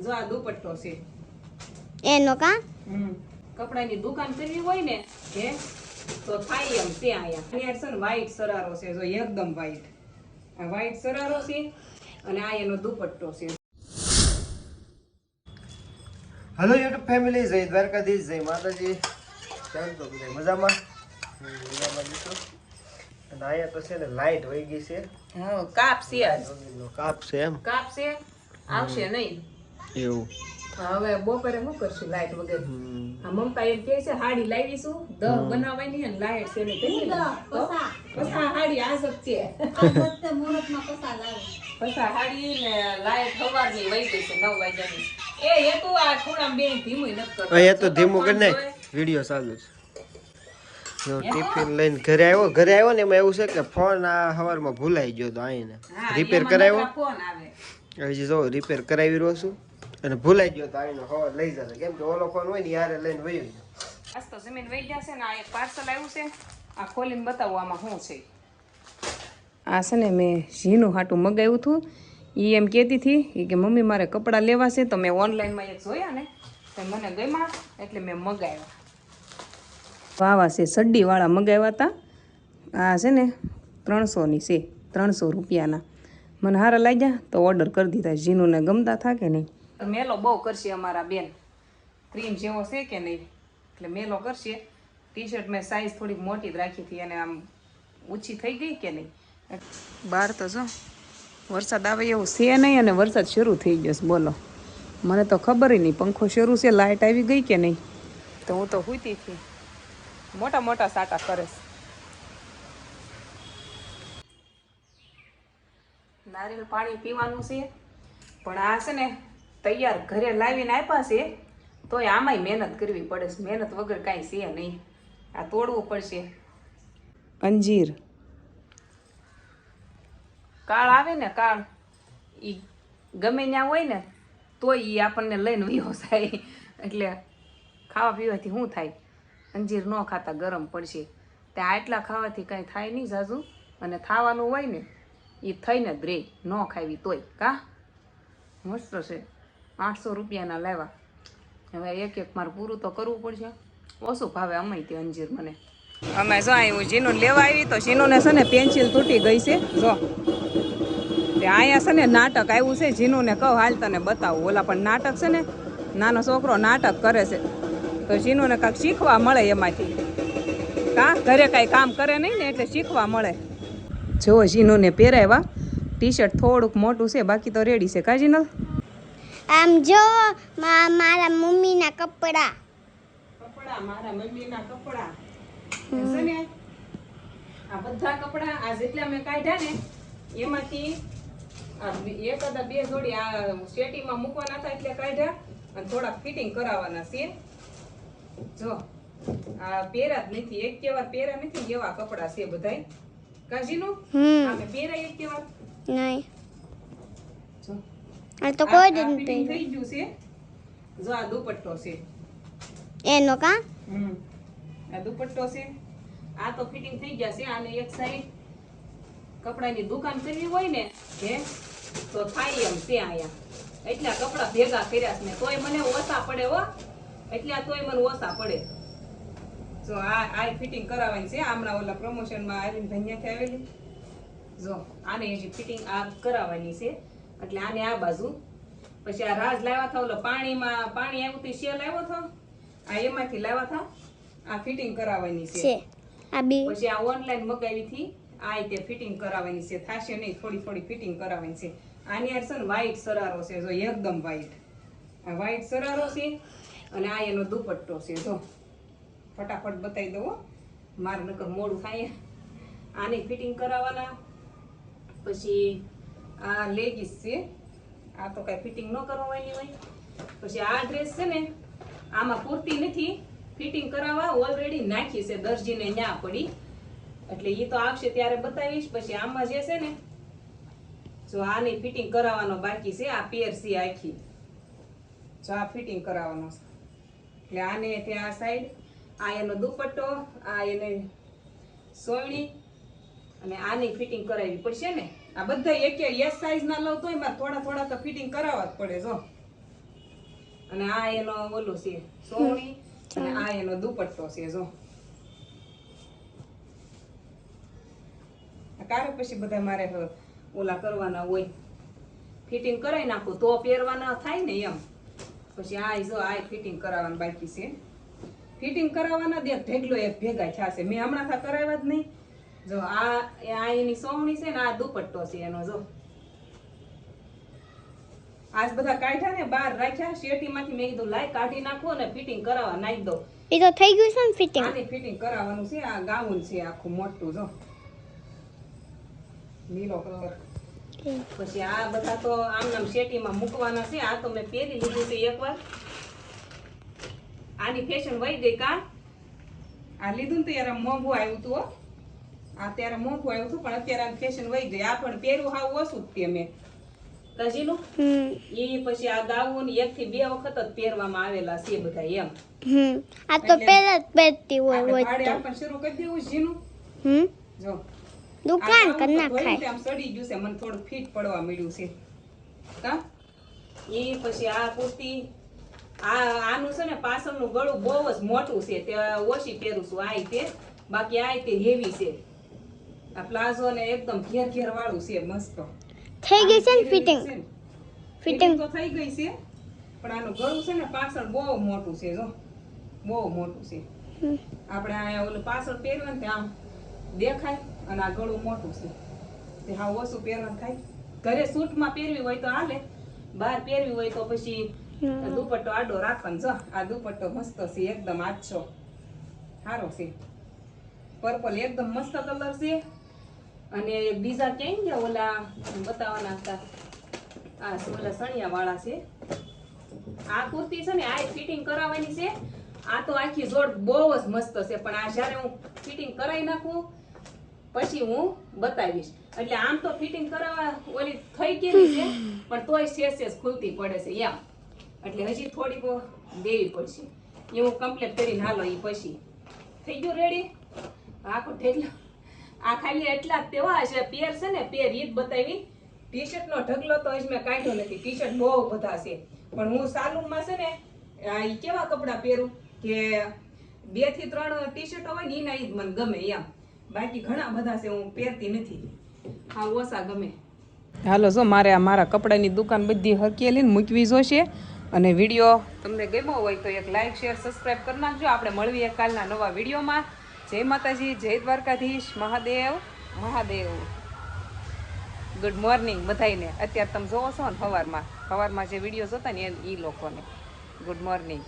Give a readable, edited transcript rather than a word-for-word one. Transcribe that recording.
જો આ દુપટ્ટો છે એનો કા કપડાની દુકાન કરવી હોય ને હે તો થાય એમ છે અહીંયા છે ને વ્હાઈટ સરારો છે જો એકદમ વ્હાઈટ આ વ્હાઈટ સરારો છે અને આ એનો દુપટ્ટો છે હેલો યુટ્યુબ ફેમિલી જય દ્વારકાધીશ જય માતાજી કેમ તો બધા મજામાં મિત્રો અને અહીંયા તો છે ને લાઈટ વહી ગઈ છે હા કાપ છે આજ કાપ છે એમ કાપ છે આવશે નહીં એવું હવે બપોરે શું કરશું લાઈટ વગર આ મમતા એમ કહે છે હાડી લાવીશું દહ બનાવવાની અને લાઈટ છે ને પસા હાડી આજ જ છે પસા હાડી ને લાઈટ સવારની વહી ગઈ છે 9 વાગ્યાની એ તો આ ખૂણામાં બેન ધીમું નથી કરતો અહીંયા તો ધીમું કરી નાખ વિડિયો ચાલુ છે જો ટિફિન લઈને ઘરે આવ્યો ને એમાં એવું છે કે ફોન આ સવારમાં ભૂલાઈ ગયો તો આઈને રિપેર કરાવ્યો ફોન આવે હજી જો રિપેર કરાવી રહ્યો છું અને ભૂલાઈ ગયો તો આઈને હવે લઈ જશે કેમ કે ઓલો ફોન હોય ને યારે લઈને વયો ગયો આજ તો જમીન વહી જશે ને આ એક પાર્સલ આવ્યું છે આ ખોલીને બતાવો આમાં શું છે આ છે ને મેં ઝીનું હાટું મગાવ્યું હતું એ એમ કહેતી હતી કે મમ્મી મારે કપડાં લેવા છે તો મેં ઓનલાઈનમાં એક જોયા ને તો મને ગમ્યા એટલે મેં મગાવ્યા આવા છે સડ્ડીવાળા મગાવ્યા હતા આ છે ને 300ની છે 300 રૂપિયાના મને સારા લાગ્યા તો ઓર્ડર કરી દીધા ઝીનુને ગમતા થા કે નહીં મેલો બહુ કરશે અમારા બેન ક્રીમ જેવો છે કે નહીં એટલે મેલો કરશે ટી શર્ટ મેં સાઈઝ થોડીક મોટી જ રાખી હતી અને આમ ઓછી થઈ ગઈ કે નહીં બહાર તો જો વરસાદ આવે એવું છે નહીં અને વરસાદ શરૂ થઈ ગયો છે બોલો મને તો ખબર નહીં પંખો શરૂ છે લાઇટ આવી ગઈ કે નહીં તો હું તો સૂતી હતી મોટા મોટા સાટા કરે છે નારિયેળ પાણી પીવાનું છે પણ આ છે ને તૈયાર ઘરે લાવીને આપ્યા છે તોય આમાંય મહેનત કરવી પડે છે મહેનત વગર કાંઈ છે નહીં આ તોડવું પડશે અંજીર કાળ આવે ને કાળ એ ગમે ત્યાં હોય ને તોય એ આપણને લઈને વયો જાય એટલે ખાવા પીવાથી શું થાય અંજીર ન ખાતા ગરમ પડશે તે આટલા ખાવાથી કાંઈ થાય નહીં ઝાઝુ અને ખાવાનું હોય ને એ થઈને જ રે ન ખાવી તોય કા મસ્ત છે 800 રૂપિયાના લેવા હવે એક મારે પૂરું તો કરવું પડશે ઓછું ભાવે અમે તે અંજીર મને અમે જો આવ્યું જીનું લેવા આવી તો જીનુને છે ને પેન્સિલ તૂટી ગઈ છે જો તે અહીંયા છે ને નાટક આવ્યું છે જીનુને કહું હાલ તને બતાવું ઓલા પણ નાટક છે ને નાનો છોકરો નાટક કરે છે તો જીનુને કાંઈક શીખવા મળે એમાંથી ઘરે કાંઈ કામ કરે નહીં ને એટલે શીખવા મળે જો જીનુને પહેરાવ્યા ટી શર્ટ થોડુંક મોટું છે બાકી તો રેડી છે કાજી ન આમ જો મારા મમ્મીના કપડા મારા મમ્મીના કપડા છે ને આ બધા કપડા આ જેટલા મેં કાઢ્યા ને એમાંથી એકાદા બે જોડી આ શેટીમાં મૂકવાના હતા એટલે કાઢ્યા અને થોડાક ફિટિંગ કરાવવાના છે જો આ પહેરા જ નથી એક કેવાર પહેરા નથી એવા કપડા છે બધાય કાજીનું આમે પહેરા એક કેવાર નહીં જો આ તો કોઈ જ થઈ ગયું છે જો આ દુપટ્ટો છે એનો કા આ દુપટ્ટો છે આ તો ફિટિંગ થઈ ગયા છે આને એક સાઈડ કપડાની દુકાન કરવી હોય ને હે તો થાય એમ છે અહીંયા એટલા કપડા ભેગા કર્યા છે ને તોય મને ઓછા પડે હો એટલા તોય મને ઓછા પડે જો આ ફિટિંગ કરાવવાની છે હમણાં ઓલા પ્રમોશનમાં આવીને ભૈયાથી આવેલી જો આને હજી ફિટિંગ આ કરાવવાની છે એટલે આને આ બાજુ પછી આ રાજ લાવ્યા હતા ઓલો પાણી આવ્યું હતું શેલ આવ્યો હતો આ એમાંથી લાવ્યા હતા આ ફિટિંગ કરાવવાની છે પછી આ ઓનલાઈન મગાવી હતી આ તે ફિટિંગ કરાવવાની છે થાશે નહીં થોડી ફિટિંગ કરાવવાની છે આની યાર છે ને વ્હાઈટ સરારો છે જો એકદમ વ્હાઈટ આ વ્હાઈટ સરારો છે અને આ એનો દુપટ્ટો છે જો ફટાફટ બતાવી દઉં મારું નકર મોડું થાય આની ફિટિંગ કરાવવાના પછી આ લેગીસ છે આ તો કઈ ફિટિંગ ન કરવાની હોય પછી આ ડ્રેસ છે ને આમાં પૂરતી નથી ફિટિંગ કરાવવા ઓલરેડી નાખી છે દરજીને ન્યા પડી એટલે એ તો આવશે ત્યારે બતાવીશ પછી આમાં જે છે ને જો આની ફિટિંગ કરાવવાનો બાકી છે આ પેર છે આખી જો આ ફિટિંગ કરાવવાનો છે એટલે આને ત્યાં આ સાઈડ આ એનો દુપટ્ટો આ એને સોયણી અને આની ફિટિંગ કરાવવી પડશે ને આ બધા એક સાઈઝ ના લઉં તોય મારે થોડા તો ફિટિંગ કરાવવા જ પડે જો અને આ એનો ઓલું છે સોવણી અને આ એનો દુપટ્ટો છે જો કારે પછી બધા મારે ઓલા કરવાના હોય ફિટિંગ કરાવી નાખું તો પહેરવાના થાય ને એમ પછી આ જો આ ફિટિંગ કરાવવાનું બાકી છે ફિટિંગ કરાવવાના દે ઢેગલો એક ભેગા થશે મેં હમણાં થા કરાવ્યા જ નહીં જો આ એની સોવણી છે ને આ દુપટ્ટો છે એનો જો આજ બધા કાઢ્યા ને બહાર રાખ્યા શેટીમાંથી મેં કીધું લાઈ કાઢી નાખો અને ફિટિંગ કરાવવા નાખી દો એ તો થઈ ગયું છે ને ફિટિંગ આની ફિટિંગ કરાવવાનું છે આ ગાઉન છે આખું મોટું જો નીલો કલર પછી આ બધા તો આમ નામ શેટીમાં મૂકવાના છે આ તો મેં પહેરી લીધું છે એકવાર આની ફેશન વહી ગઈ કા આ લીધું ને ત્યારે મોંઘું આવ્યું હતું હો આ ત્યારે મોંઘું આવ્યું હતું પણ અત્યારે આની ફેશન વહી ગઈ આ પણ પહેરું હાવ ઓછું જ તે મેં કજીનું ઈ પછી આ ગાઉન 1 થી 2 વખત જ પહેરવામાં આવેલા છે બધા એમ આ તો પહેલા જ પહેરતી હોય આપણે હોય ભાડે તો આપણ શરૂ કરી દેવું જીનું જો દુકાન આ કર ગાઉન તો નાખાય ભલે આમ સડી ગયું છે મને થોડું ફિટ પડવા મળ્યું છે કા ઈ પછી આ કુર્તી આનું છે ને પાછળનું ગળું બહુ જ મોટું છે તે ઓછી પહેરું છું આ તે બાકી આ તે હેવી છે આ પ્લાઝો ને એકદમ ઘેર વાળું છે મસ્ત થઈ ગઈ છે ને ફિટિંગ ફિટિંગ તો થઈ ગઈ છે પણ આનું ગળું છે ને પાછળ બહુ મોટું છે જો બહુ મોટું છે આપણે આ ઓલું પાછળ પહેરવાનું ને આમ દેખાય અને આ ગળું મોટું છે તે હા ઓછું પહેરવાનું થાય ઘરે સૂટમાં પહેરવી હોય તો હાલે બહાર પહેરવી હોય તો પછી દુપટ્ટો આડો રાખવાનો જો આ દુપટ્ટો મસ્ત છે એકદમ આછો સારો છે પર્પલ એકદમ મસ્ત કલર છે અને બીજા ક્યાંય ગયા ઓલા બતાવવાના હતા આ ઓલા સણિયા વાળા છે આ કુર્તી છે ને આ ફિટિંગ કરાવવાની છે આ તો આખી જોડ બહુ જ મસ્ત છે પણ આ જ્યારે હું ફિટિંગ કરાવી નાખું પછી હું બતાવીશ એટલે આમ તો ફિટિંગ કરાવવા ઓલી થઈ ગયેલી છે પણ તોય શેષ ખુલતી પડે છે એમ એટલે હજી થોડીક દેવી પડશે એ હું કમ્પ્લીટ કરીને હાલો એ પછી થઈ ગયું રેડી આખો ઢેગલો આ ખાલી એટલા જ તેવા છે પેર છે ને પેર ઈ જ બતાવી ટી શર્ટ નો ઢગલો તો હજી મેં કાઢ્યો નથી ટી શર્ટ બહુ બધા છે પણ હું સાલુનમાં છે ને ઈ કેવા કપડા પહેરું કે 2 થી 3 ટી શર્ટ હોય ને એના ઈ જ મને ગમે એમ બાકી ઘણા બધા છે હું પહેરતી નથી હા ઓછા ગમે હાલો જો મારે મારા કપડાની દુકાન બધી હકેલીને મૂકવી જોશે અને વિડીયો તમને ગમ્યો હોય તો એક લાઈક શેર સબસ્ક્રાઇબ કરી નાખજો આપણે મળીએ કાલના નવા વિડીયોમાં જય માતાજી જય દ્વારકાધીશ મહાદેવ મહાદેવ ગુડ મોર્નિંગ બધાઈને અત્યારે તમે જોવો છો ને સવારમાં જે વિડીયો જોતા ને એ લોકોને ગુડ મોર્નિંગ